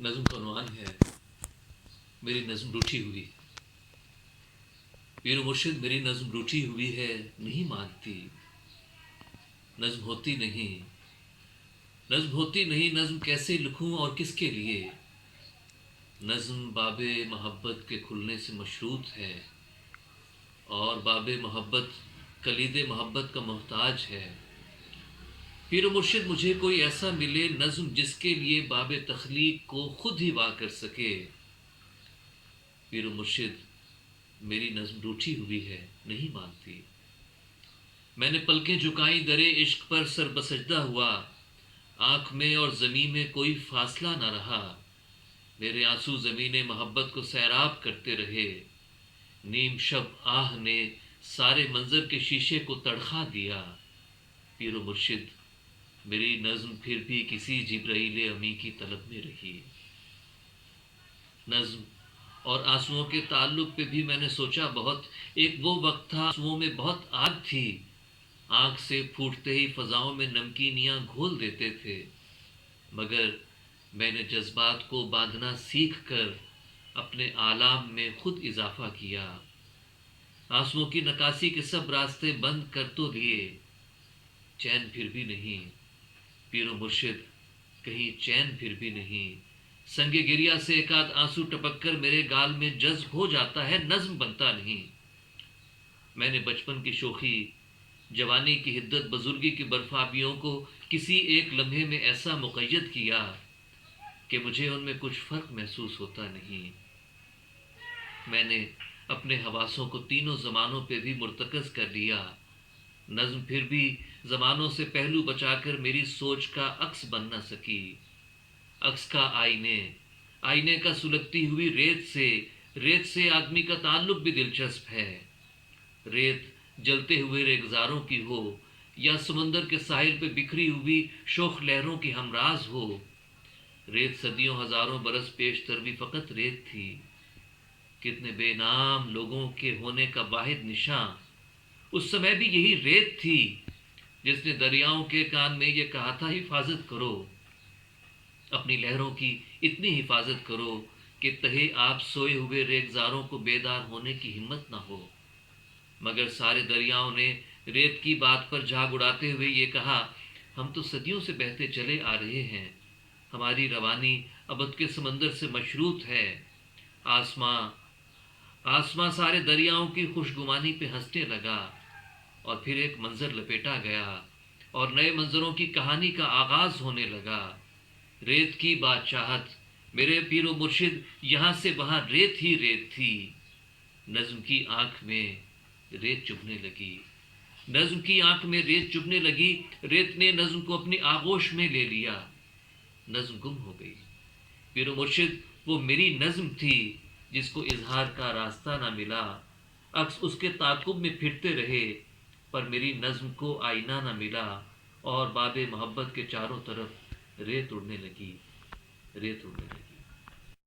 نظم کا عنوان ہے میری نظم روٹھی ہوئی. پیر و مرشد میری نظم روٹھی ہوئی ہے نہیں مانتی. نظم ہوتی نہیں، نظم ہوتی نہیں، نظم کیسے لکھوں اور کس کے لیے؟ نظم باب محبت کے کھلنے سے مشروط ہے اور باب محبت کلید محبت کا محتاج ہے. پیر و مرشد مجھے کوئی ایسا ملے نظم جس کے لیے باب تخلیق کو خود ہی وا کر سکے. پیر و مرشد میری نظم روٹھی ہوئی ہے نہیں مانتی. میں نے پلکیں جھکائیں درے عشق پر سر بسجدہ ہوا. آنکھ میں اور زمین میں کوئی فاصلہ نہ رہا. میرے آنسو زمین محبت کو سیراب کرتے رہے. نیم شب آہ نے سارے منظر کے شیشے کو تڑخا دیا. پیر و مرشد میری نظم پھر بھی کسی جبرائیل امی کی طلب میں رہی. نظم اور آنسوؤں کے تعلق پہ بھی میں نے سوچا بہت. ایک وہ وقت تھا آنسوؤں میں بہت آگ تھی. آنکھ سے پھوٹتے ہی فضاؤں میں نمکینیاں گھول دیتے تھے. مگر میں نے جذبات کو باندھنا سیکھ کر اپنے آلام میں خود اضافہ کیا. آنسوؤں کی نکاسی کے سب راستے بند کر تو دیے، چین پھر بھی نہیں. پیر و مرشد کہیں چین پھر بھی نہیں. سنگ گریا سے ایک آدھ آنسو ٹپک کر میرے گال میں جذب ہو جاتا ہے، نظم بنتا نہیں. میں نے بچپن کی شوخی، جوانی کی حدت، بزرگی کی برفابیوں کو کسی ایک لمحے میں ایسا مقید کیا کہ مجھے ان میں کچھ فرق محسوس ہوتا نہیں. میں نے اپنے حواسوں کو تینوں زمانوں پہ بھی مرتکز کر لیا. نظم پھر بھی زمانوں سے پہلو بچا کر میری سوچ کا عکس بن نہ سکی. عکس کا آئینے کا سلگتی ہوئی ریت سے آدمی کا تعلق بھی دلچسپ ہے. ریت جلتے ہوئے ریگزاروں کی ہو یا سمندر کے ساحل پہ بکھری ہوئی شوخ لہروں کی ہمراز ہو. ریت صدیوں ہزاروں برس پیشتر بھی فقط ریت تھی. کتنے بے نام لوگوں کے ہونے کا واحد نشان اس سمے بھی یہی ریت تھی جس نے دریاؤں کے کان میں یہ کہا تھا حفاظت کرو، اپنی لہروں کی اتنی حفاظت کرو کہ تہے آپ سوئے ہوئے ریگزاروں کو بیدار ہونے کی ہمت نہ ہو. مگر سارے دریاؤں نے ریت کی بات پر جھاگ اڑاتے ہوئے یہ کہا ہم تو صدیوں سے بہتے چلے آ رہے ہیں، ہماری روانی ابد کے سمندر سے مشروط ہے. آسماں سارے دریاؤں کی خوشگمانی پہ ہنسنے لگا اور پھر ایک منظر لپیٹا گیا اور نئے منظروں کی کہانی کا آغاز ہونے لگا. ریت کی بادشاہت میرے پیر و مرشد، یہاں سے وہاں ریت ہی ریت تھی. نظم کی آنکھ میں ریت چبھنے لگی. ریت نے نظم کو اپنی آغوش میں لے لیا. نظم گم ہو گئی. پیر و مرشد وہ میری نظم تھی جس کو اظہار کا راستہ نہ ملا. عکس اس کے تعاقب میں پھرتے رہے پر میری نظم کو آئینہ نہ ملا اور باب محبت کے چاروں طرف ریت اڑنے لگی.